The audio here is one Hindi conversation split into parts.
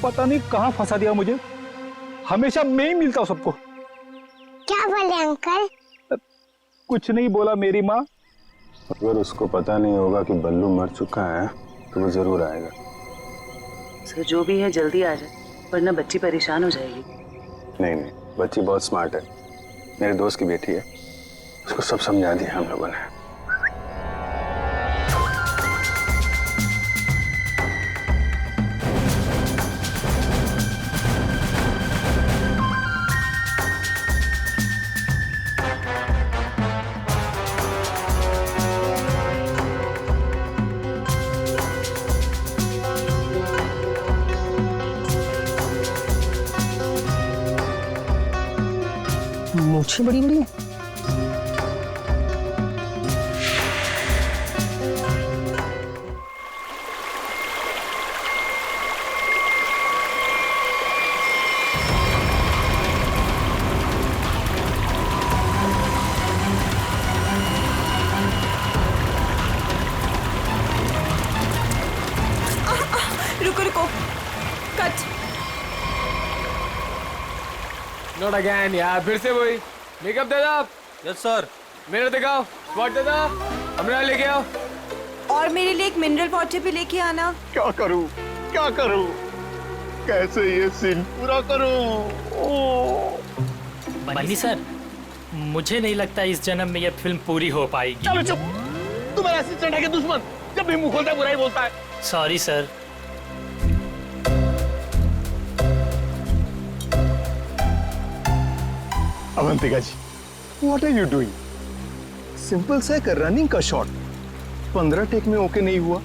पता नहीं कहाँ फंसा दिया मुझे। हमेशा मैं ही मिलता हूँ सबको। क्या बोले अंकल? कुछ नहीं बोला मेरी माँ। अगर उसको पता नहीं होगा कि बल्लू मर चुका है तो वो जरूर आएगा। सर जो भी है जल्दी आ जाए, वरना बच्ची परेशान हो जाएगी। नहीं नहीं, बच्ची बहुत स्मार्ट है, मेरे दोस्त की बेटी है, उसको सब समझा दिया हम लोगों ने। मूछें बड़ी बड़ी हैं। रुको रुको, कट। नॉट अगेन यार, फिर से वही। मेकअप दे दो। Yes sir. मिरर दिखाओ, स्पॉट दे दो, हमरा लेके आओ। और मेरे लिए एक मिनरल वाटर भी लेके आना। क्या करूं, क्या करूं, कैसे ये सीन पूरा करूं? बन्नी सर, मुझे नहीं लगता इस जन्म में यह फिल्म पूरी हो पाएगी। चलो चुप, तुम्हारा असिस्टेंट है कि दुश्मन? जब भी मुंह खोलता है बुराई बोलता है। Sorry sir. Avantika ji, what are you doing? Simple सा एक रनिंग का शॉट 15 टेक में ओके नहीं हुआ।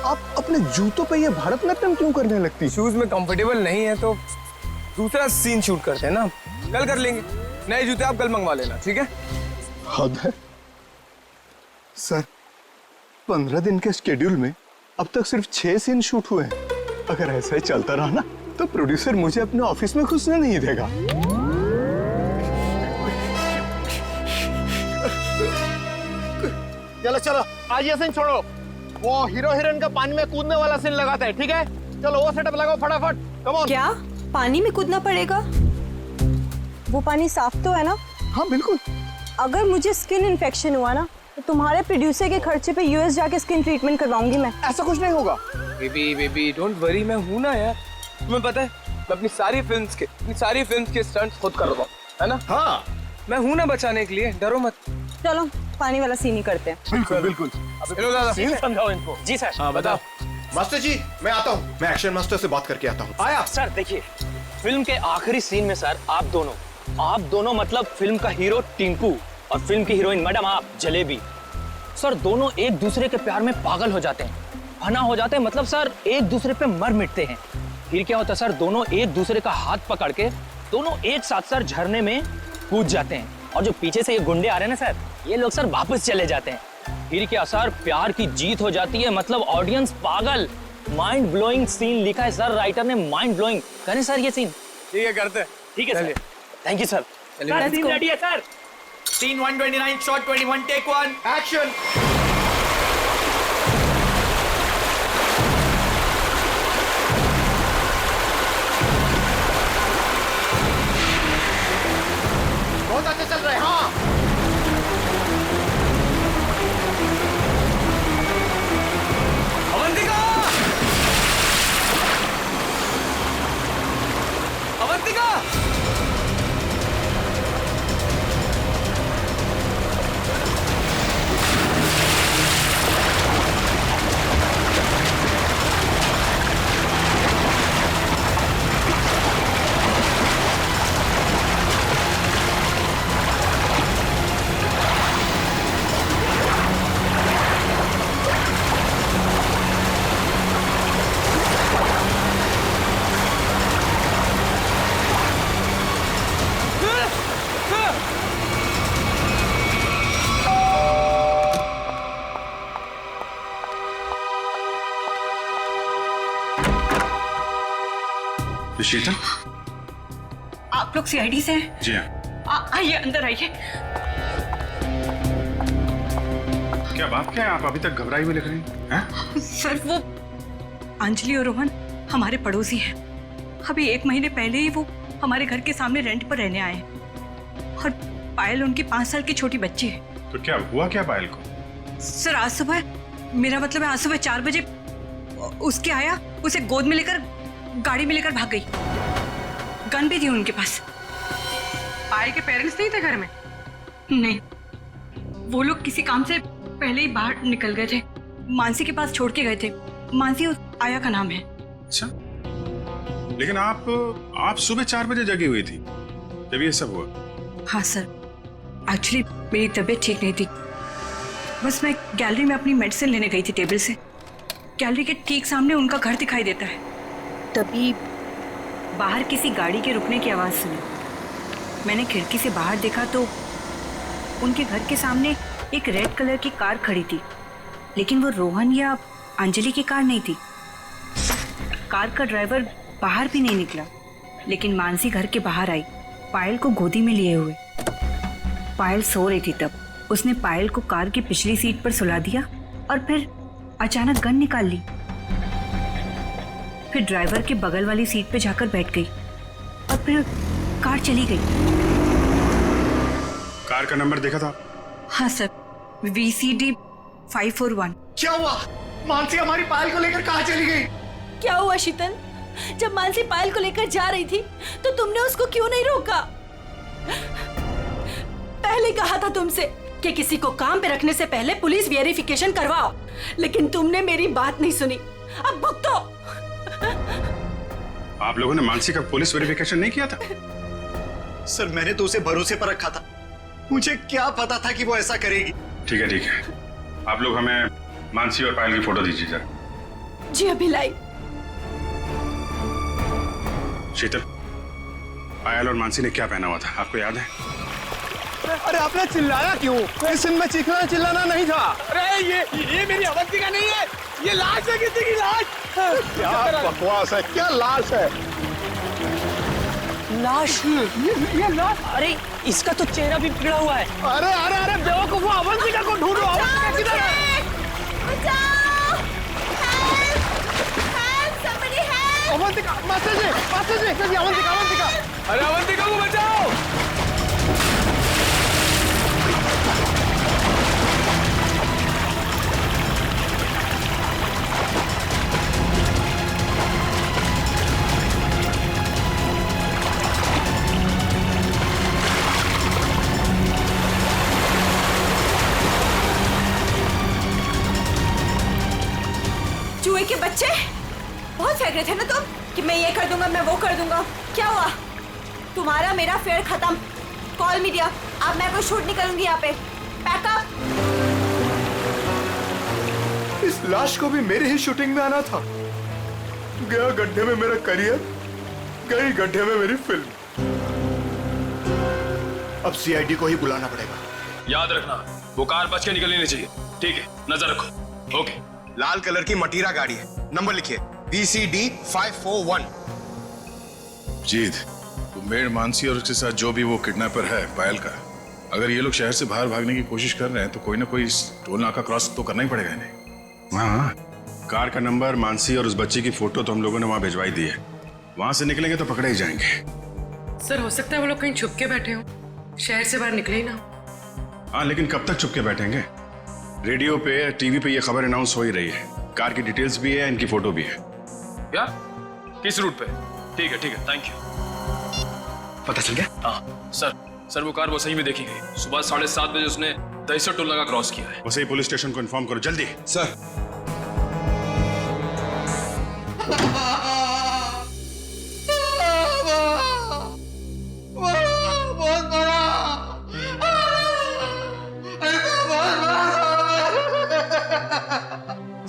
आप अपने जूतों पे ये भारतनाट्यम क्यों करने लगती? शूज में कंफर्टेबल नहीं है तो दूसरा सीन शूट करते हैं ना, कल कर लेंगे। नए जूते आप कल मंगवा लेना, ठीक है? हद है सर, 15 दिन के शेड्यूल में अब तक सिर्फ 6 सीन शूट हुए हैं। अगर ऐसा ही चलता रहा ना तो प्रोड्यूसर मुझे अपने ऑफिस में घुसने नहीं देगा। चलो चलो, आज ये सीन छोड़ो, वो हीरो हीरोइन का पानी में कूदने वाला सीन लगाते हैं, ठीक है? चलो वो सेटअप लगाओ फटाफट, कम ऑन। क्या पानी में कूदना पड़ेगा? वो पानी साफ तो है ना? हाँ बिल्कुल। अगर मुझे स्किन इन्फेक्शन हुआ ना तो तुम्हारे प्रोड्यूसर के खर्चे पे यूएस जाके स्किन ट्रीटमेंट करवाऊंगी मैं। ऐसा कुछ नहीं होगा। बेबी डोंट वरी, मैं हूं ना यार। तुम्हें पता है मैं अपनी सारी फिल्म्स के स्टंट्स खुद कर रहा हूं, है ना? हाँ मैं हूं ना बचाने के लिए, डरो मत। चलो पानी वाला सीन ही करते हैं। बिल्कुल बिल्कुल। चलो दादा, सीन समझाओ इनको। जी सर। हाँ बताओ। मास्टर जी मैं आता हूँ, मैं एक्शन मास्टर से बात करके आता हूँ। आया सर। देखिए, फिल्म के आखिरी सीन में सर आप दोनों मतलब फिल्म का हीरो टिंकू और फिल्म की हीरोइन मैडम आप जलेबी, सर दोनों एक दूसरे के प्यार में पागल हो जाते हैं, फना हो जाते हैं, मतलब सर एक दूसरे पे मर मिटते हैं। फिर क्या होता है सर, दोनों एक दूसरे का हाथ पकड़ के दोनों एक साथ सर झरने में कूद जाते हैं, और जो पीछे से ये गुंडे आ रहे हैं ना सर, ये लोग सर वापस चले जाते हैं। फिर क्या सर, प्यार की जीत हो जाती है, मतलब ऑडियंस पागल। माइंड ब्लोइंग सीन लिखा है सर राइटर ने, माइंड ब्लोइंग। करें सर ये सीन? ठीक है करते हैं। ठीक है sir, thank you sir. Scene ready है sir. Scene 129 shot 21 take 1 action. बहुत अच्छा चल रहा है। हाँ अवंतिका, अवंतिका, शीतल, आप लोग सीआईडी से हैं? जी हाँ। आइए अंदर आइए। क्या बात क्या है, आप अभी तक घबराई हुई लग रही हैं? सर वो अंजलि और रोहन हमारे पड़ोसी हैं। अभी 1 महीने पहले ही वो हमारे घर के सामने रेंट पर रहने आए हैं और पायल उनकी 5 साल की छोटी बच्ची है। तो क्या हुआ क्या पायल को? सर आज सुबह, मेरा मतलब है आज सुबह 4 बजे उसके आया, उसे गोद में लेकर गाड़ी में लेकर भाग गई। गन भी थी उनके पास। पायल के पेरेंट्स नहीं थे घर में? नहीं, वो लोग किसी काम से पहले ही बाहर निकल गए थे। मानसी के पास छोड़ के गए थे। मानसी उस आया का नाम है। अच्छा, लेकिन आप सुबह 4 बजे जगी हुई थी जब ये सब हुआ? हाँ सर, एक्चुअली मेरी तबीयत ठीक नहीं थी। बस मैं गैलरी में अपनी मेडिसिन लेने गई थी टेबल से। गैलरी के ठीक सामने उनका घर दिखाई देता है। तभी बाहर किसी गाड़ी के रुकने की आवाज़ सुनी। मैंने खिड़की से बाहर देखा तो उनके घर के सामने एक रेड कलर की कार खड़ी थी, लेकिन वो रोहन या अंजलि की कार नहीं थी। कार का ड्राइवर बाहर भी नहीं निकला, लेकिन मानसी घर के बाहर आई, पायल को गोदी में लिए हुए। पायल सो रही थी तब। उसने पायल को कार की पिछली सीट पर सुला दिया और फिर अचानक गन निकाल ली। फिर ड्राइवर के बगल वाली सीट पे जाकर बैठ गई और फिर कार चली गई। कार का नंबर देखा था? हाँ सर, VCD 541। क्या हुआ? मानसी हमारी पायल को लेकर कहाँ चली गई? क्या हुआ शीतल? जब मानसी पायल को लेकर जा रही थी तो तुमने उसको क्यों नहीं रोका? पहले कहा था तुमसे कि किसी को काम पे रखने से पहले पुलिस वेरिफिकेशन करवाओ, लेकिन तुमने मेरी बात नहीं सुनी। अब भुगतो। आप लोगों ने मानसी का पुलिस वेरिफिकेशन नहीं किया था? सर मैंने तो उसे भरोसे पर रखा था, मुझे क्या पता था कि वो ऐसा करेगी। ठीक है, आप लोग हमें मानसी और पायल की फोटो दीजिए जरा। जी अभी लाई। शीतल, पायल और मानसी ने क्या पहना हुआ था आपको याद है? अरे आपने चिल्लाया क्यों? इस सीन में चीखना चिल्लाना नहीं था। अरे ये मेरी अवंतिका नहीं है, ये लाश है किसी की लाश। क्या बकवास है, क्या लाश है? लाश? ये लाश? अरे इसका तो चेहरा भी बिगड़ा हुआ है। अरे अरे अरे बेवकूफ, अवंतिका को ढूंढो। अवंतिका किधर है? अवंतिका, मास्टर जी, अवंतिका। अरे अवंतिका को बचाओ। चूहे के बच्चे, बहुत फेंक रहे थे ना तुम कि मैं ये कर दूंगा, मैं वो कर दूंगा। क्या हुआ? तुम्हारा मेरा फेयर खत्म। कॉल मीडिया, अब मैं कोई शूट नहीं करूंगी यहाँ पे। पैकअप। इस लाश को भी मेरी ही शूटिंग में आना था। गया गड्ढे में मेरा करियर, गई गड्ढे में मेरी फिल्म। अब CID को ही बुलाना पड़ेगा। याद रखना, वो कार बच के निकलनी नहीं चाहिए। ठीक है, नजर रखो। ओके। लाल कलर की मटीरा गाड़ी है, नंबर लिखिए VCD 541। जीत, तो मेड मानसी और उसके साथ जो भी वो किडनैपर है पायल का, अगर ये लोग शहर से बाहर भागने की कोशिश कर रहे हैं तो कोई ना कोई टोल नाका क्रॉस तो करना ही पड़ेगा इन्हें। हाँ, कार का नंबर, मानसी और उस बच्ची की फोटो तो हम लोगों ने वहां भिजवाई दी है। वहां से निकलेंगे तो पकड़े ही जाएंगे। सर हो सकता है वो लोग कहीं छुप के बैठे हो, शहर से बाहर निकले ही ना। हाँ, लेकिन कब तक चुप के बैठेंगे? रेडियो पे, टीवी पे ये खबर अनाउंस हो ही रही है। कार की डिटेल्स भी है, इनकी फोटो भी है। क्या? किस रूट पे? ठीक है, थैंक यू। पता चल गया? हाँ सर, वो कार वो सही में देखी गई। सुबह 7:30 बजे उसने दहीसर टोल नाका क्रॉस किया है। वैसे ही पुलिस स्टेशन को इन्फॉर्म करो जल्दी। सर।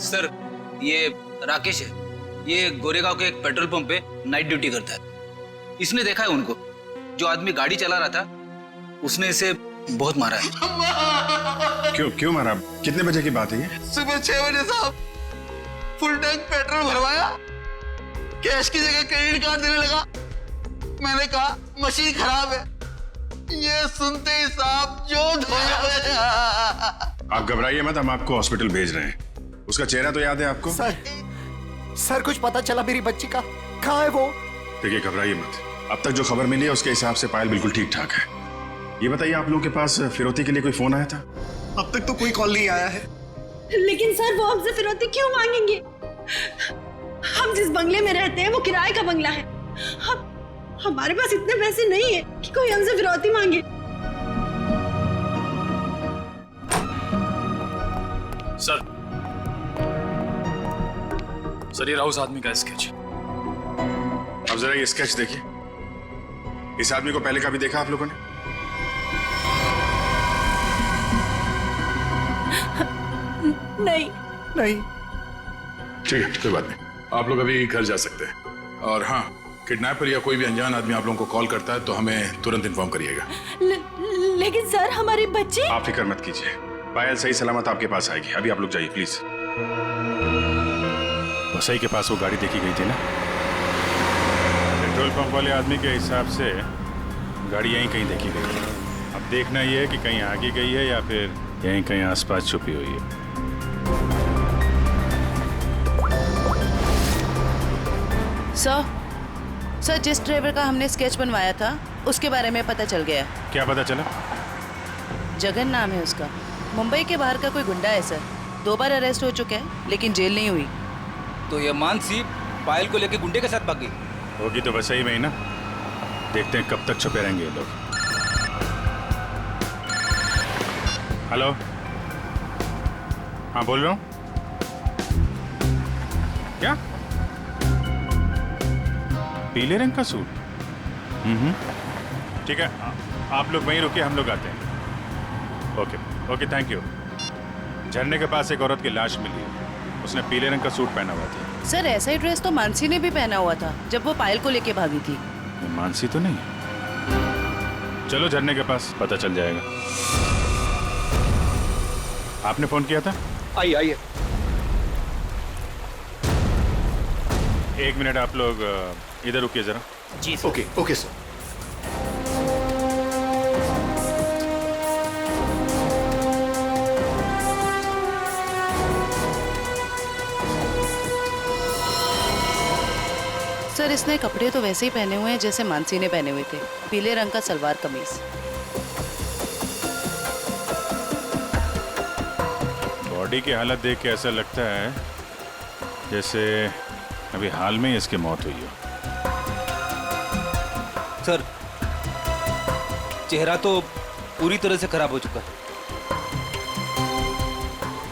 सर, ये राकेश है। ये गोरेगांव के एक पेट्रोल पंप पे नाइट ड्यूटी करता है। इसने देखा है उनको। जो आदमी गाड़ी चला रहा था उसने इसे बहुत मारा है। क्यों मारा? कितने बजे की बात है ये? सुबह 6 बजे साहब। फुल टैंक पेट्रोल भरवाया, कैश की जगह क्रेडिट कार्ड देने लगा। मैंने कहा मशीन खराब है। ये सुनते ही साहब जो धोया। आप घबराइए मत, हम आपको हॉस्पिटल भेज रहे हैं। उसका चेहरा तो याद है आपको? सर कुछ पता चला मेरी बच्ची का? कहाँ है वो? देखिए घबराइए मत, अब तक जो खबर मिली है उसके हिसाब से पायल बिल्कुल ठीक ठाक है। ये बताइए आप लोगों के पास फिरौती के लिए कोई फोन आया था? अब तक तो कोई कॉल नहीं आया है। लेकिन सर वो हमसे फिरौती क्यों मांगेंगे? हम जिस बंगले में रहते हैं वो किराए का बंगला है। हमारे पास इतने पैसे नहीं है कि कोई हमसे फिरौती मांगे। सर ये रहा उस आदमी का स्केच। अब जरा ये स्केच देखिए, इस आदमी को पहले कभी देखा आप लोगों ने? नहीं। ठीक है, कोई बात नहीं, आप लोग अभी घर जा सकते हैं। और हाँ, किडनैपर या कोई भी अनजान आदमी आप लोगों को कॉल करता है तो हमें तुरंत इन्फॉर्म करिएगा। लेकिन सर हमारी बच्ची। आप फिक्र मत कीजिए, पायल सही सलामत आपके पास आएगी। अभी आप लोग जाइए प्लीज। वसई के पास वो गाड़ी देखी गई थी ना? पेट्रोल पंप वाले आदमी के हिसाब से गाड़ी यहीं कहीं देखी गई है। अब देखना ये है कि कहीं आगे गई है या फिर यहीं कहीं आसपास छुपी हुई है। सर जिस ड्राइवर का हमने स्केच बनवाया था उसके बारे में पता चल गया। क्या पता चला? जगन नाम है उसका, मुंबई के बाहर का कोई गुंडा है सर। 2 बार अरेस्ट हो चुका है लेकिन जेल नहीं हुई। तो ये मानसी पायल को लेके गुंडे के साथ भाग गई होगी तो वैसे ही में ही ना। देखते हैं कब तक छुपे रहेंगे ये लोग। हेलो, हाँ बोल रहा हूँ। क्या? पीले रंग का सूट? ठीक है, आप लोग वहीं रुकिए, हम लोग आते हैं। Okay, thank you. झरने के पास एक औरत की लाश मिली, उसने पीले रंग का सूट पहना हुआ था। सर ऐसा ही ड्रेस तो मानसी ने भी पहना हुआ था जब वो पायल को लेके भागी थी। मानसी तो नहीं? चलो झरने के पास पता चल जाएगा। आपने फोन किया था? आइए। 1 मिनट, आप लोग इधर रुकिए जरा। जी सर। Okay sir. सर इसने कपड़े तो वैसे ही पहने हुए हैं जैसे मानसी ने पहने हुए थे, पीले रंग का सलवार कमीज। बॉडी की हालत देख के ऐसा लगता है जैसे अभी हाल में ही इसकी मौत हुई हो। सर चेहरा तो पूरी तरह से खराब हो चुका है।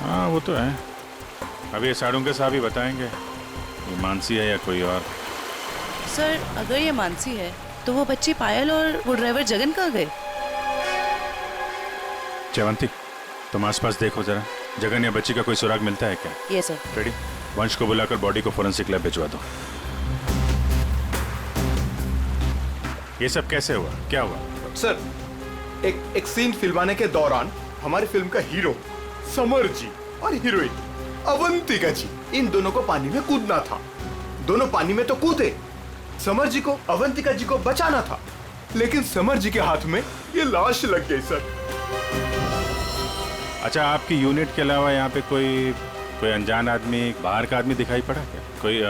हाँ वो तो है। अभी ये साड़ू के साहब ही बताएंगे ये मानसी है या कोई और। सर अगर ये मानसी है तो वो बच्ची पायल और वो ड्राइवर जगन कहाँ गए? जयवंती तुम आसपास देखो जरा, जगन या बच्ची का कोई सुराग मिलता है क्या? ये सर। रेडी, वंश को बुलाकर बॉडी को फोरेंसिक लैब भिजवा दो। ये सब कैसे हुआ, क्या हुआ? सर एक सीन फिल्माने के दौरान हमारी फिल्म का हीरो समर जी और हीरोइन अवंतिका जी, इन दोनों को पानी में कूदना था। दोनों पानी में तो कूदे, समर जी को अवंतिका जी को बचाना था, लेकिन समर जी के हाथ में ये लाश लग गई सर। अच्छा, आपकी यूनिट के अलावा यहाँ पे कोई अनजान आदमी, बाहर का आदमी दिखाई पड़ा क्या? कोई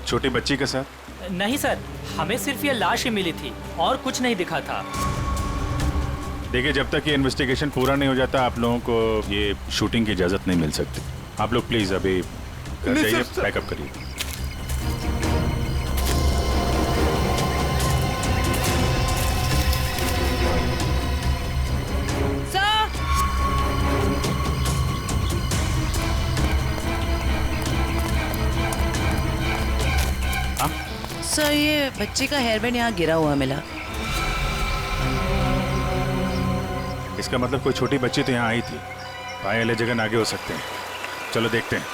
छोटी बच्ची के साथ? नहीं सर, हमें सिर्फ ये लाश ही मिली थी और कुछ नहीं दिखा था। देखिए जब तक ये इन्वेस्टिगेशन पूरा नहीं हो जाता आप लोगों को ये शूटिंग की इजाजत नहीं मिल सकती। आप लोग प्लीज अभी घर जाइए, पैकअप करिए। सर ये बच्ची का हेयर बैंड यहाँ गिरा हुआ मिला। इसका मतलब कोई छोटी बच्ची तो यहाँ आई थी। पायल जगन आगे हो सकते हैं, चलो देखते हैं।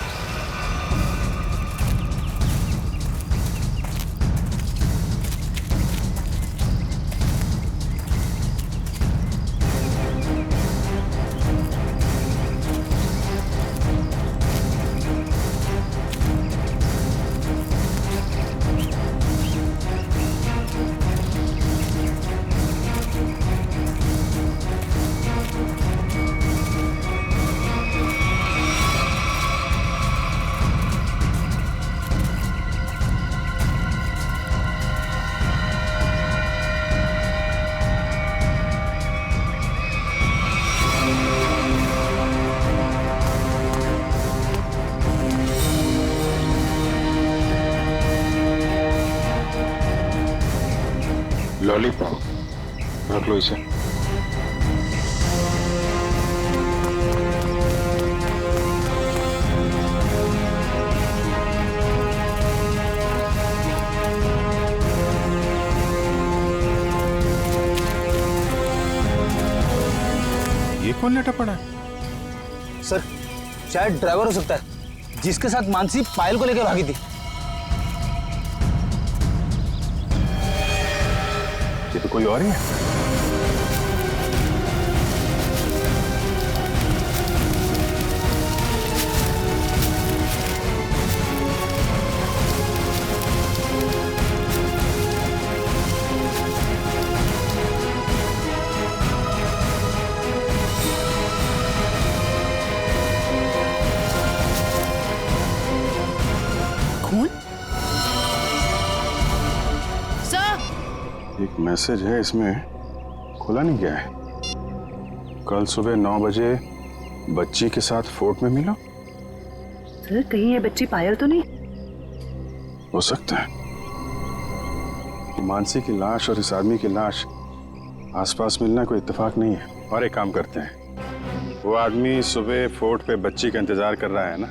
लॉलीपॉप रख लो इसे। ये कौन लेटा पड़ा है? सर शायद ड्राइवर हो सकता है जिसके साथ मानसी पायल को लेकर भागी थी। ये तो कोई और ही है। एक मैसेज है इसमें, खुला नहीं गया है। कल सुबह 9 बजे बच्ची के साथ फोर्ट में मिलो। सर कहीं ये बच्ची पायल तो नहीं? हो सकता है। मानसी की लाश और इस आदमी की लाश आसपास मिलना कोई इत्तेफाक नहीं है। और एक काम करते हैं, वो आदमी सुबह फोर्ट पे बच्ची का इंतजार कर रहा है ना,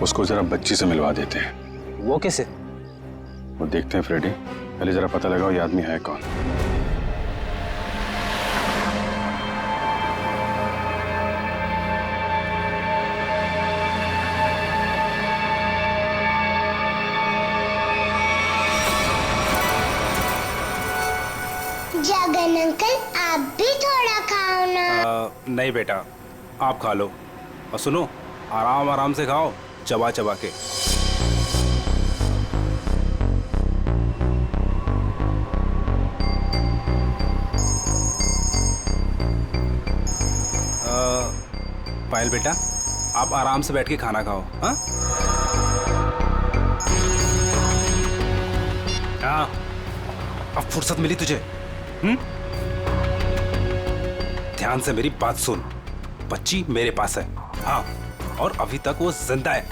उसको जरा बच्ची से मिलवा देते हैं। वो कैसे? वो देखते हैं फ्रेडी, पहले जरा पता लगाओ ये आदमी है कौन। जगन अंकल आप भी थोड़ा खाओ ना। नहीं बेटा, आप खा लो। और सुनो, आराम आराम से खाओ, चबा चबा के। पायल बेटा, आप आराम से बैठ के खाना खाओ। हाँ हाँ, अब फुर्सत मिली तुझे? ध्यान से मेरी बात सुन, बच्ची मेरे पास है। हाँ, और अभी तक वो जिंदा है।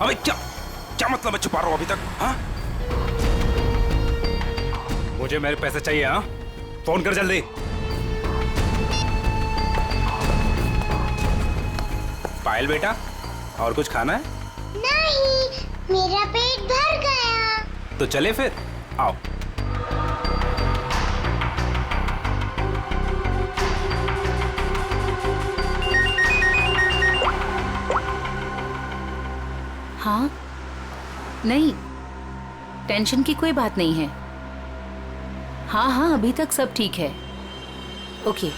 अबे क्या क्या मतलब है छुपा रहा हूं अभी तक? हाँ, मुझे मेरे पैसे चाहिए। हाँ, फोन कर जल्दी। पायल बेटा, और कुछ खाना है? नहीं, मेरा पेट भर गया। तो चले फिर, आओ। हाँ, नहीं, टेंशन की कोई बात नहीं है। हाँ हाँ, अभी तक सब ठीक है। ओके।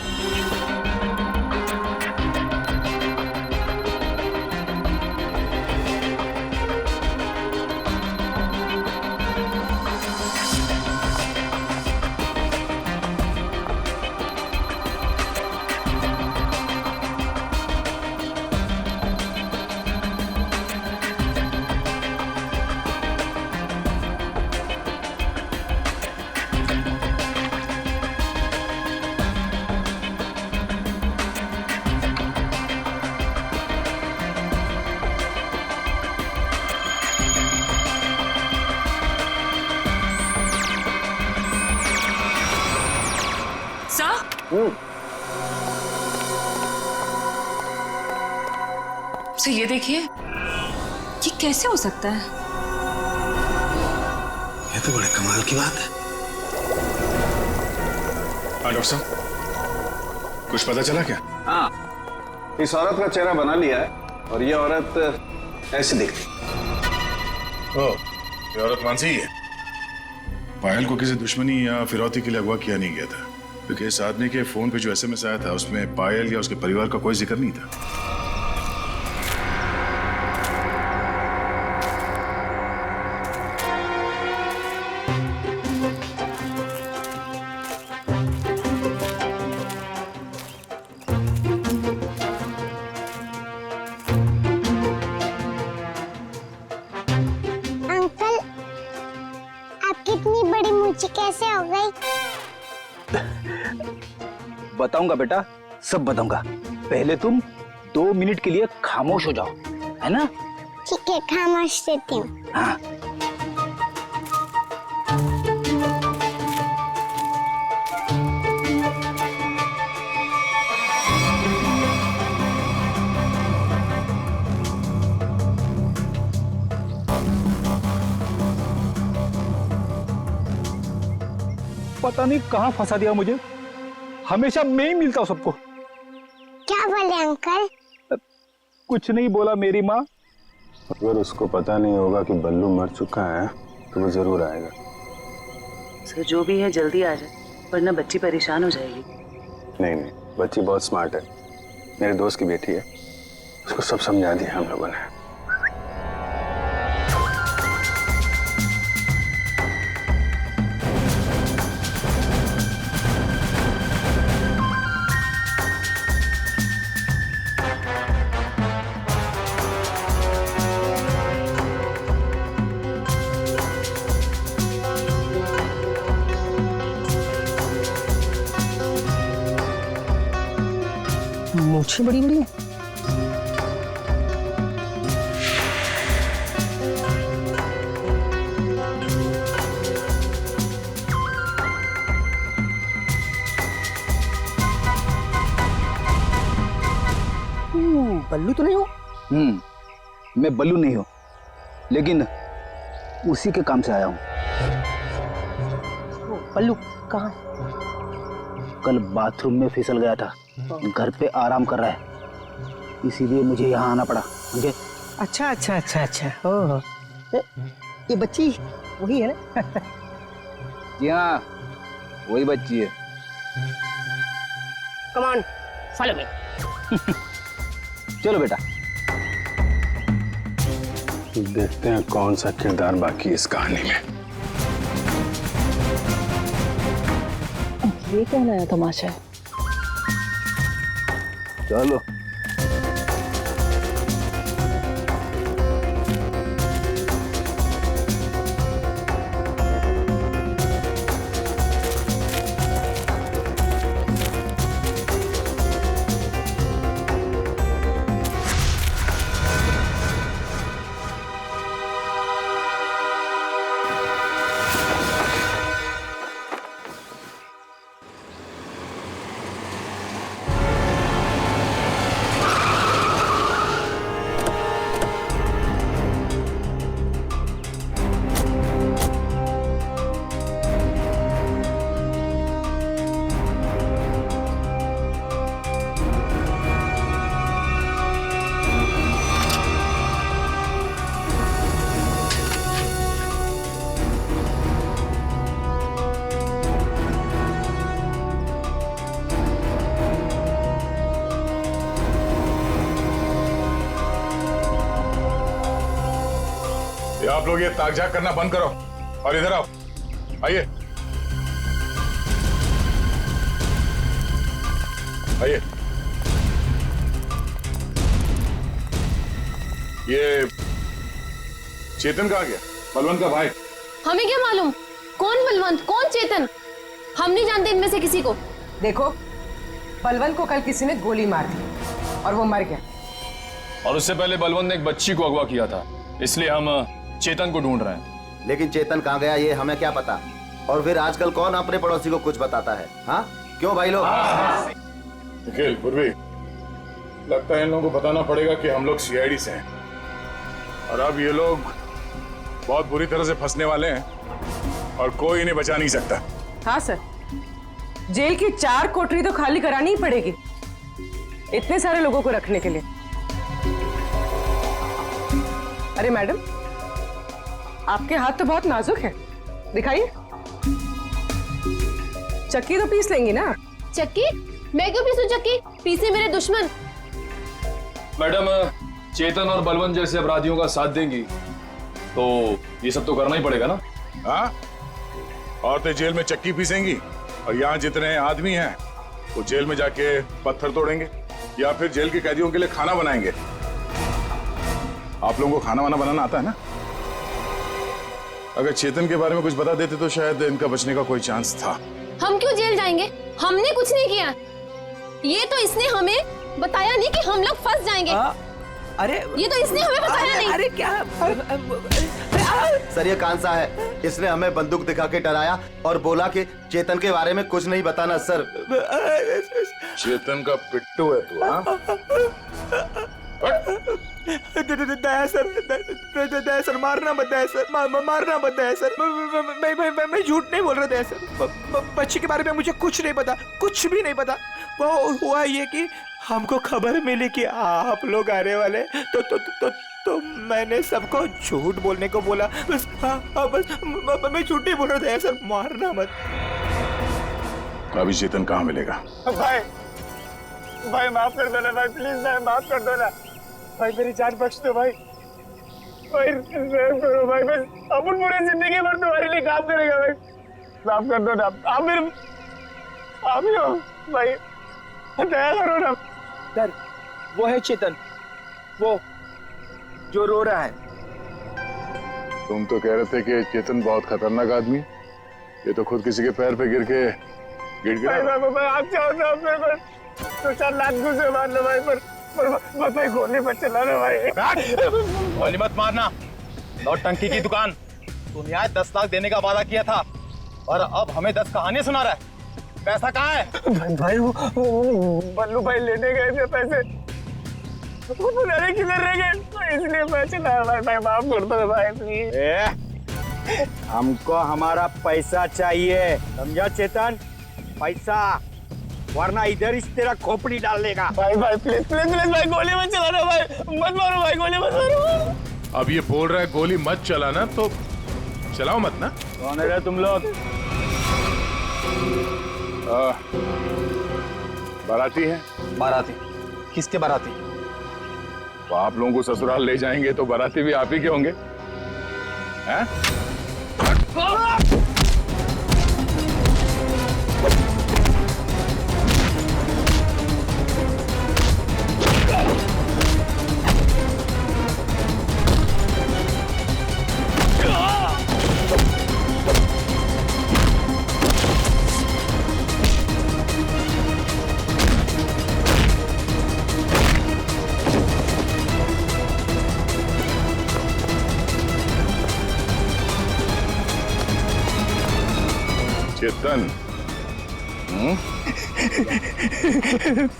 तो ये देखिए, ये कैसे हो सकता है? ये तो बड़े कमाल की बात है। हाँ डॉक्टर साहब, कुछ पता चला क्या? हाँ, इस औरत का चेहरा बना लिया है और ये औरत ऐसे दिखती। ओह, ये औरत मानसी ही है। पायल को किसी दुश्मनी या फिरौती के लिए अगवा किया नहीं गया था, क्योंकि इस आदमी के फोन पे जो एसएमएस आया था उसमें पायल या उसके परिवार का कोई जिक्र नहीं था। अंकल, आपकी इतनी बड़ी मूंछें कैसे हो गई? बताऊंगा बेटा, सब बताऊंगा। पहले तुम 2 मिनट के लिए खामोश हो जाओ, है ना? ठीक है, खामोश रहती हूँ। हाँ। पता नहीं कहाँ फंसा दिया मुझे। हमेशा मैं ही मिलता हूँ सबको। क्या बोले अंकल? कुछ नहीं बोला मेरी माँ। अगर उसको पता नहीं होगा कि बल्लू मर चुका है तो वो जरूर आएगा। सर जो भी है जल्दी आ जाए, वरना बच्ची परेशान हो जाएगी। नहीं नहीं, बच्ची बहुत स्मार्ट है, मेरे दोस्त की बेटी है, उसको सब समझा दिया हम लोगों ने। मूछें बड़ी बड़ी है। बल्लू तो नहीं हो? मैं बल्लू नहीं हूँ, लेकिन उसी के काम से आया हूँ। बल्लू कहाँ? कल बाथरूम में फिसल गया था, घर पे आराम कर रहा है, इसीलिए मुझे यहाँ आना पड़ा। मुझे अच्छा अच्छा अच्छा अच्छा। ओह, ये बच्ची वही है ना? जी हाँ, वही बच्ची है। Come on, follow me. चलो बेटा। देखते हैं कौन सा किरदार बाकी इस कहानी में। ये क्या नया तमाशा है? चलो। आप लोग ये ताक-झाक करना बंद करो और इधर आओ। आइए आइए। ये चेतन कहाँ गया? बलवंत का भाई। हमें क्या मालूम कौन बलवंत कौन चेतन, हम नहीं जानते इनमें से किसी को। देखो, बलवंत को कल किसी ने गोली मार दी और वो मर गया। और उससे पहले बलवंत ने एक बच्ची को अगवा किया था, इसलिए हम चेतन को ढूंढ रहे हैं। लेकिन चेतन कहाँ गया ये हमें क्या पता। और फिर आजकल कौन अपने पड़ोसी को कुछ बताता है? हाँ क्यों भाई लोग? निखिल, पूर्वी, लगता है इन लोगों को बताना पड़ेगा कि हम लोग सीआईडी से हैं और अब ये लोग बहुत बुरी तरह से फंसने वाले हैं और कोई इन्हें बचा नहीं सकता। हाँ सर, जेल की 4 कोठरी तो खाली करानी ही पड़ेगी इतने सारे लोगों को रखने के लिए। अरे मैडम, आपके हाथ तो बहुत नाजुक है, दिखाइए। चक्की तो पीस लेंगी ना? चक्की? मैं क्यों पीसूं चक्की? पीसे मेरे दुश्मन। मैडम, चेतन और बलवंत जैसे अपराधियों का साथ देंगी तो ये सब तो करना ही पड़ेगा ना। हाँ, औरतें जेल में चक्की पीसेंगी और यहाँ जितने आदमी हैं वो जेल में जाके पत्थर तोड़ेंगे या फिर जेल के कैदियों के लिए खाना बनाएंगे। आप लोगों को खाना वाना बनाना आता है ना? अगर चेतन के बारे में कुछ बता देते तो शायद इनका बचने का कोई चांस था। हम क्यों जेल जाएंगे? हमने कुछ नहीं किया। ये तो इसने हमें बताया नहीं कि हम लोग फंस जाएंगे। अरे ये तो इसने हमें बताया नहीं। अरे क्या? सर ये कांसा है, इसने हमें बंदूक दिखा के डराया और बोला कि चेतन के बारे में कुछ नहीं बताना। सर चेतन का पिट्टू है तू? हाँ, दया सर, दया सर, मारना मत दया सर, मारना मत दया सर। मैं झूठ नहीं बोल रहा दया सर। बच्ची के बारे में मुझे कुछ नहीं पता, कुछ भी नहीं पता। वो हुआ ये कि हमको खबर मिली कि आप लोग आने वाले, तो मैंने सबको झूठ बोलने को बोला। बस बस मैं झूठ नहीं बोल रहा दया सर, मारना मत। अभी चेतन कहाँ मिलेगा? भाई माफ कर दो ना भाई, प्लीज भाई माफ कर दो ना भाई, मेरी जान बख्श दो भाई। भाई करो भाई, बस अपन पूरी जिंदगी भर तुम्हारे लिए काम करेगा भाई, माफ कर दो ना। आप मेरे आप ही हो भाई, दया करो ना। सर वो है चेतन, वो जो रो रहा है। तुम तो कह रहे थे कि चेतन बहुत खतरनाक आदमी, ये तो खुद किसी के पैर पे गिर के गिरा। भाई आप चाहो तो आप मेरे को 2-4 लाख घुसे मार लो भाई, पर भाई गोली मत चलाना भाई। गोली मत मारना, नौटंकी की दुकान। तुम यहाँ 10 लाख देने का वादा किया था और अब हमें 10 कहानियां सुना रहा है। पैसा कहाँ है? भाई वो बल्लू भाई लेने गए थे पैसे, वो पता नहीं किधर रह गए, तो इसलिए मैं चला भाई, माफ कर दो भाई प्लीज। हमको हमारा पैसा चाहिए, समझा चेतन? पैसा, वरना इधर इस तेरा खोपड़ी डाल देगा। भाई प्लीज भाई, गोली मत चलाना भाई, मत मारो भाई, गोली मत मारो। अब ये बोल रहा है गोली मत चलाना, तो चलाओ मत ना। कौन है तुम लोग? बाराती है। बाराती? किसके बाराती? तो आप लोगों को ससुराल ले जाएंगे तो बाराती भी आप ही के होंगे, हैं? Chetan,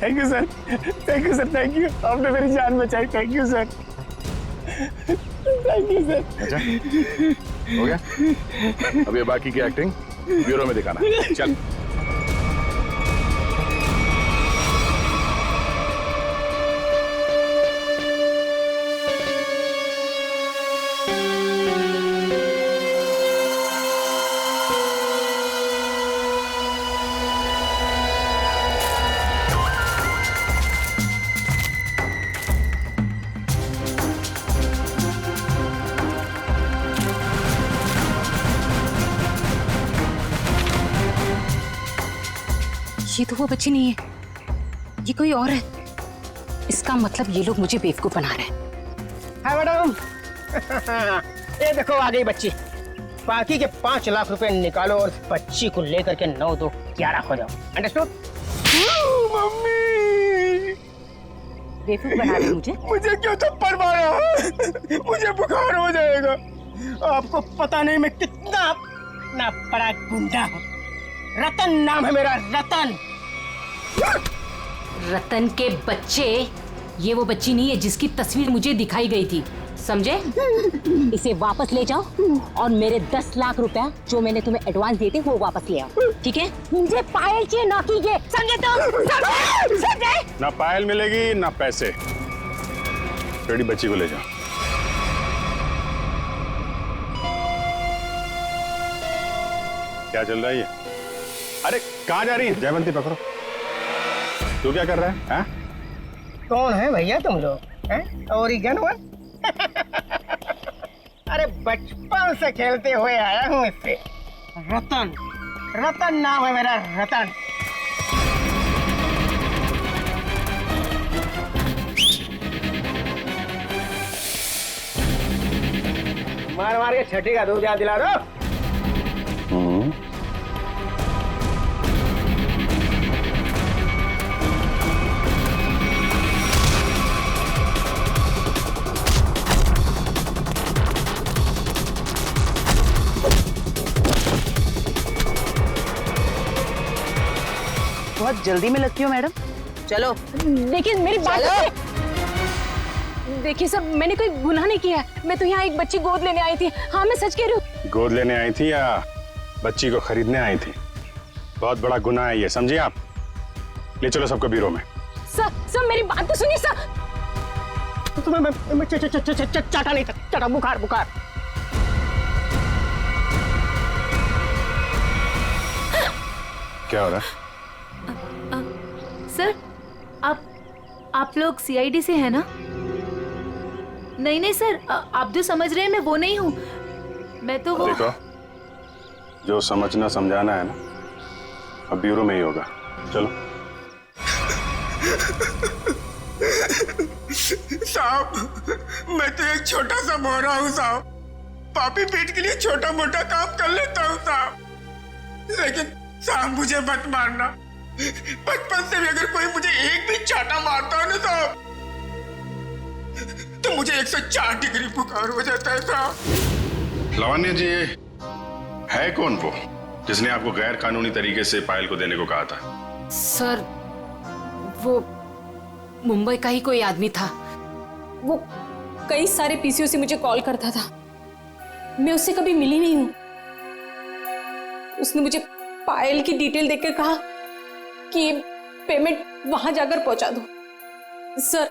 thank you sir, thank you sir, thank you, आपने मेरी जान बचाई, thank you sir, thank you sir. अच्छा हो गया, अब ये बाकी की एक्टिंग ब्यूरो में दिखाना। चल। ये तो वो बच्ची नहीं है, ये कोई और है। इसका मतलब ये लोग मुझे बेवकूफ बना रहे हैं। हाय मैडम, ये देखो आ गई बच्ची। बाकी के 5 लाख रुपए निकालो और बच्ची को लेकर के 9 2 11 हो जाओ, अंडरस्टूड? मम्मी बेवकूफ बना रहे मुझे क्यों थप्पड़ मारा? मुझे बुखार हो जाएगा। आपको पता नहीं मैं कितना बड़ा गुंडा हूँ। रतन नाम है मेरा, रतन। रतन के बच्चे, ये वो बच्ची नहीं है जिसकी तस्वीर मुझे दिखाई गई थी, समझे? इसे वापस ले जाओ और मेरे 10 लाख रुपया जो मैंने तुम्हें एडवांस दिए थे वो वापस ले आओ, ठीक है? मुझे पायल चाहिए, ना कि ये, समझे तुम? समझे? ना पायल मिलेगी ना पैसे। बेटी बच्ची को ले जाओ। क्या चल रहा है ये? अरे कहाँ जा रही है? जयवंती पकड़ो। तू क्या कर रहा है? हाँ? कौन है भैया तुम लोग? हैं? ओरिगन हुआ? अरे बचपन से खेलते हुए आया हूँ इससे। रतन, रतन नाम है मेरा, रतन। मार मार के छठी का दूध याद दिला दो। बहुत जल्दी में लगती हो मैडम, चलो। लेकिन मेरी बात देखिए सर, मैंने कोई गुनाह नहीं किया है। मैं तो यहाँ एक बच्ची गोद लेने आई थी। हाँ, मैं सच कह रही हूँ। गोद लेने आई थी या बच्ची को खरीदने आई थी? बहुत बड़ा गुनाह है ये, समझिए आप। ले चलो सबको ब्यूरो में। सर मेरी बात तो सुनिए सर। चाटा नहीं था, चाटा बुखार बुखार। क्या हो रहा है? सर आप लोग सीआईडी से हैं ना? नहीं नहीं सर, आप जो समझ रहे हैं मैं वो नहीं हूँ। मैं तो वो... देखो, जो समझना समझाना है ना, अब ब्यूरो में ही होगा। चलो। साहब, मैं तो एक छोटा सा मोहरा हूँ साहब। पापी पेट के लिए छोटा मोटा काम कर लेता हूँ साहब। लेकिन साहब मुझे मत मारना। बचपन से भी अगर कोई मुझे एक भी चाटा मारता है ना साहब, तो मुझे 104 डिग्री बुखार हो जाता है साहब। लावण्य जी, है कौन वो जिसने आपको गैर कानूनी तरीके से पायल को देने को कहा था? सर, वो मुंबई का ही कोई आदमी था। वो कई सारे पीसीओ से मुझे कॉल करता था। मैं उससे कभी मिली नहीं हूँ। उसने मुझे पायल की डिटेल देकर कहा कि पेमेंट वहां जाकर पहुंचा दो। सर,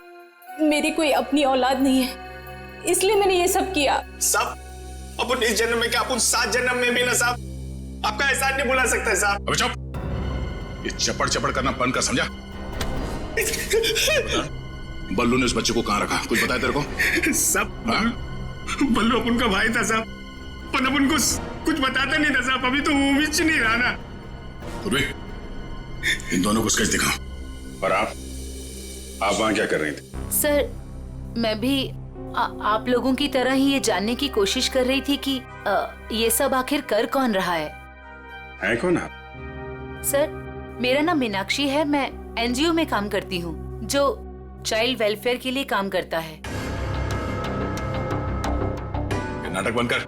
मेरी कोई अपनी औलाद नहीं है, इसलिए मैंने ये सब किया। साहब, अपन इस जन्म में क्या, अपन 7 जन्म में भी ना साहब आपका एहसान नहीं भुला सकता साहब। अबे चुप! ये चपड़ चपड़ करना बंद कर, समझा? बल्लू ने उस बच्चे को कहाँ रखा, कुछ बताया तेरे को? सब बल्लू अपन का भाई था साहब, पर अपन को कुछ बताता नहीं था साहब। अभी तो वो भी नहीं रहा ना। इन दोनों को स्केच दिखाओ। और आप वहां क्या कर रही थी? सर, मैं भी आप लोगों की तरह ही ये जानने की कोशिश कर रही थी कि ये सब आखिर कर कौन रहा है कौन आप? सर, मेरा नाम मीनाक्षी है। मैं एनजीओ में काम करती हूँ जो चाइल्ड वेलफेयर के लिए काम करता है। नाटक बंद कर।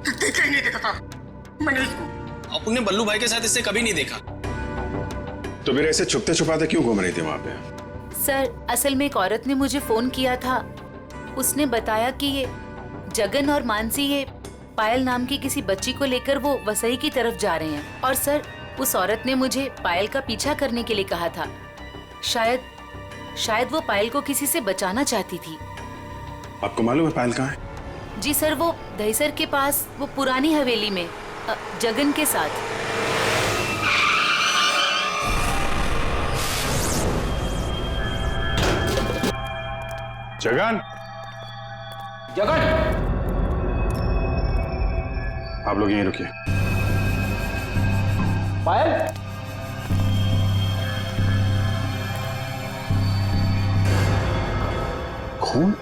देखा ही नहीं देखा था मैंने इसको। अपने बल्लू भाई के साथ इससे कभी नहीं देखा। तो फिर ऐसे छुपते छुपाते क्यों घूम रही थी वहां पे? सर, असल में एक औरत ने मुझे फोन किया था। उसने बताया कि ये जगन और मानसी ये पायल नाम की किसी बच्ची को लेकर वो वसई की तरफ जा रहे हैं। और सर, उस औरत ने मुझे पायल का पीछा करने के लिए कहा था। शायद वो पायल को किसी से बचाना चाहती थी। आपको मालूम है पायल कहाँ है? जी सर, वो दहीसर के पास वो पुरानी हवेली में जगन के साथ। जगन! जगन! आप लोग यहीं रुकिए। पायल! खून?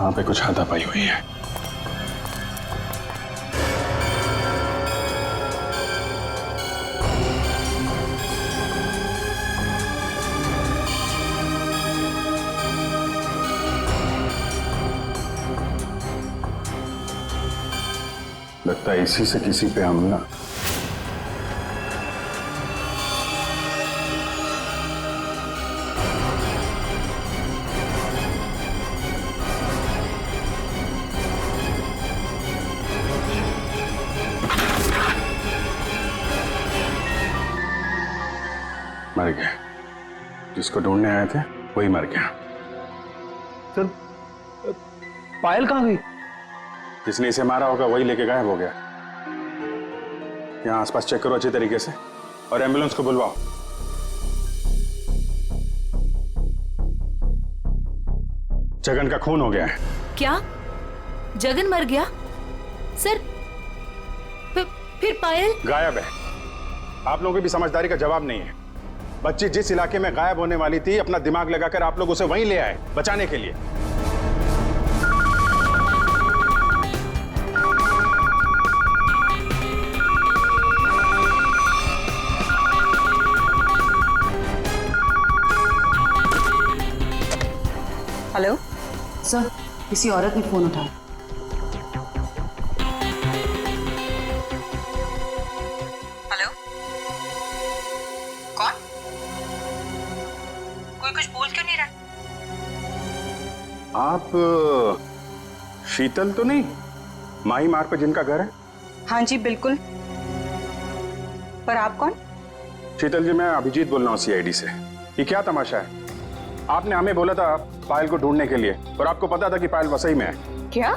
वहां पे कुछ हाथापाई हुई है। लगता है इसी से किसी पे हमला। मर गया। जिसको ढूंढने आए थे वही मर गया। सर, पायल कहाँ गई? जिसने इसे मारा होगा वही लेके गायब हो गया। यहाँ आसपास चेक करो अच्छी तरीके से और एम्बुलेंस को बुलवाओ। जगन का खून हो गया है। क्या जगन मर गया? सर, फिर पायल गायब है। आप लोगों की भी समझदारी का जवाब नहीं है। बच्ची जिस इलाके में गायब होने वाली थी, अपना दिमाग लगाकर आप लोग उसे वहीं ले आए बचाने के लिए। हेलो सर, किसी औरत ने फोन उठाया। हेलो आप शीतल तो नहीं? माही मार्ग पे जिनका घर है? हाँ जी बिल्कुल। पर आप कौन? शीतल जी, मैं अभिजीत बोल रहा हूँ सीआईडी से। ये क्या तमाशा है? आपने हमें बोला था पायल को ढूंढने के लिए, और आपको पता था कि पायल वसई में है। क्या?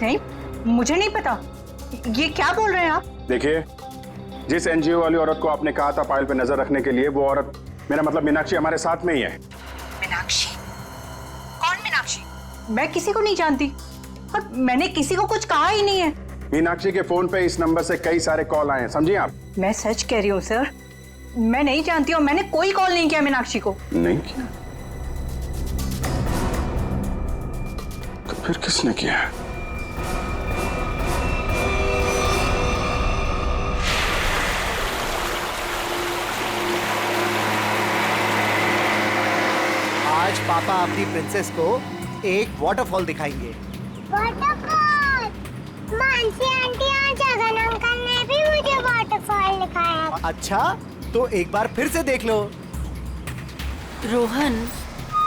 नहीं, मुझे नहीं पता। ये क्या बोल रहे हैं आप? देखिए, जिस एनजीओ वाली औरत को आपने कहा था पायल पे नजर रखने के लिए, वो औरत, मेरा मतलब मीनाक्षी, हमारे साथ में ही है। मीनाक्षी? कौन मीनाक्षी? मैं किसी को नहीं जानती और मैंने किसी को कुछ कहा ही नहीं है। मीनाक्षी के फोन पे इस नंबर से कई सारे कॉल आए हैं, समझिए आप। मैं सच कह रही हूँ सर, मैं नहीं जानती और मैंने कोई कॉल नहीं किया मीनाक्षी को। नहीं किया? तो फिर किसने किया? आज पापा अपनी प्रिंसेस को एक वाटरफॉल दिखाएंगे। वाटरफॉल? मानसी आंटी और जगन अंकल ने भी मुझे वाटरफॉल दिखाया। अच्छा, तो एक बार फिर से देख लो। रोहन,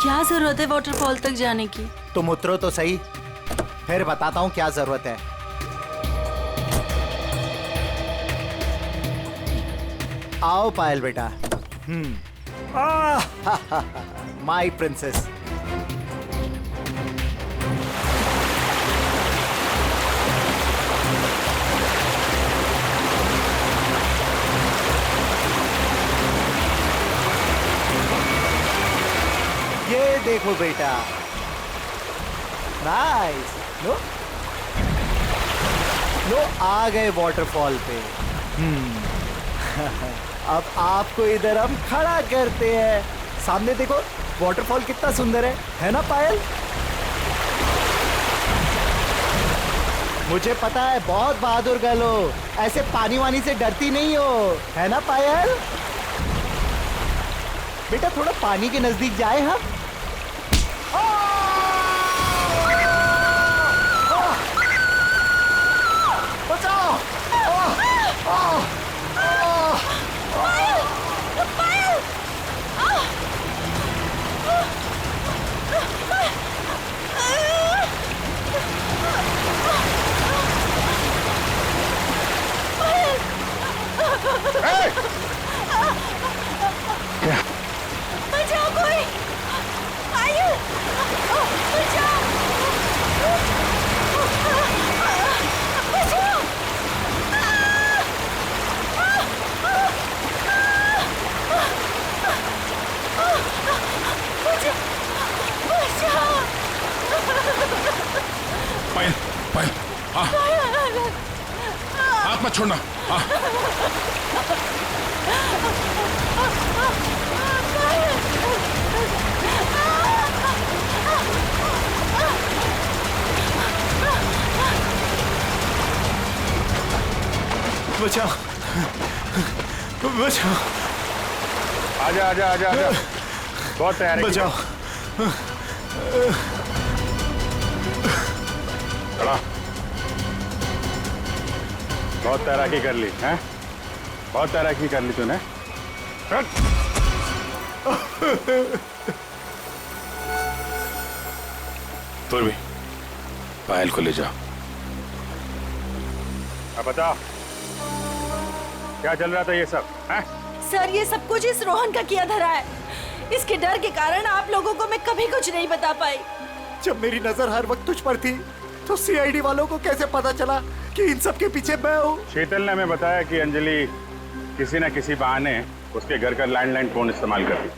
क्या जरूरत है वाटरफॉल तक जाने की? तुम उतरो तो सही, फिर बताता हूँ क्या जरूरत है। आओ पायल बेटा। My princess. ये देखो बेटा, नाइस। लो लो, आ गए वाटरफॉल पे। अब आपको इधर हम खड़ा करते हैं। सामने देखो, वाटरफॉल कितना सुंदर है ना पायल? मुझे पता है बहुत बहादुर गर्ल हो, ऐसे पानी वानी से डरती नहीं हो, है ना पायल? बेटा थोड़ा पानी के नजदीक जाए हम। बचाओ! बचाओ कोई! पायल! बचाओ! बचाओ! पायल, पायल, हाँ, हाथ मत छोड़ना। हाँ, बचाओ, बचाओ। आजा आजा आजा आजा, बहुत तैयार है। बचाओ। खड़ा। बहुत तैराकी कर ली हैं? बहुत तैराकी कर ली तूने। तो भी पायल को ले जाओ। अब बताओ, क्या चल रहा था ये सब? हैं? सर, ये सब कुछ इस रोहन का किया धरा है। इसके डर के कारण आप लोगों को मैं कभी कुछ नहीं बता पाई। जब मेरी नजर हर वक्त तुझ पर थी, तो सीआईडी वालों को कैसे पता चला कि इन सब के पीछे मैं हूँ? शीतल ने हमें बताया कि अंजलि किसी न किसी बहाने उसके घर का लैंडलाइन फोन इस्तेमाल करती।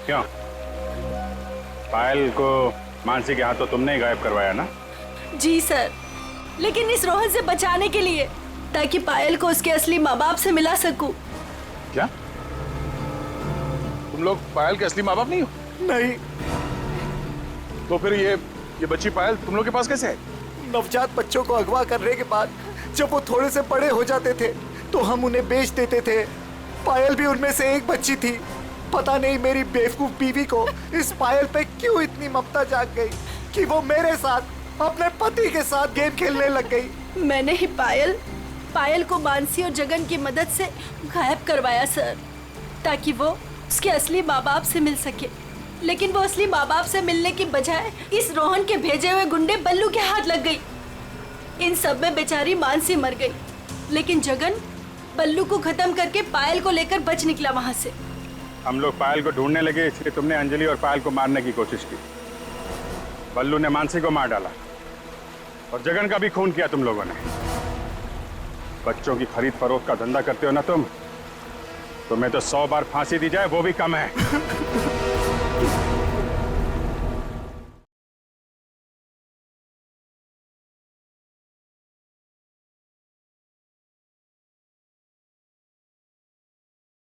क्यों? पायल को मानसी के हाथों तुमने ही गायब करवाया ना? जी सर, लेकिन इस रोहन से बचाने के लिए, ताकि पायल को उसके असली माँ बाप से मिला सकूं। क्या तुम लोग पायल के असली माँ बाप नहीं हो? नहीं। तो फिर ये बच्ची पायल तुम लोग के पास कैसे है? नवजात बच्चों को अगवा करने के बाद जब वो थोड़े से बड़े हो जाते थे, तो हम उन्हें बेच देते थे। पायल भी उनमें से एक बच्ची थी। पता नहीं मेरी बेवकूफ बीवी को इस पायल पे क्यों इतनी ममता जाग गई कि वो मेरे साथ, अपने पति के साथ गेम खेलने लग गई। मैंने ही पायल को मानसी और जगन की मदद से गायब करवाया सर, ताकि वो उसके असली माँ बाप से मिल सके। लेकिन वो असली माँ बाप से मिलने की बजाय इस रोहन के भेजे हुए गुंडे बल्लू के हाथ लग गई। इन सब में बेचारी मानसी मर गई, लेकिन जगन बल्लू को खत्म करके पायल को लेकर बच निकला वहां से। हम लोग पायल को ढूंढने लगे, इसलिए तुमने अंजलि और पायल को मारने की कोशिश की। बल्लू ने मानसी को मार डाला और जगन का भी खून किया तुम लोगों ने। बच्चों की खरीद फरोख्त का धंधा करते हो ना तुम्हें तो 100 बार फांसी दी जाए वो भी कम है।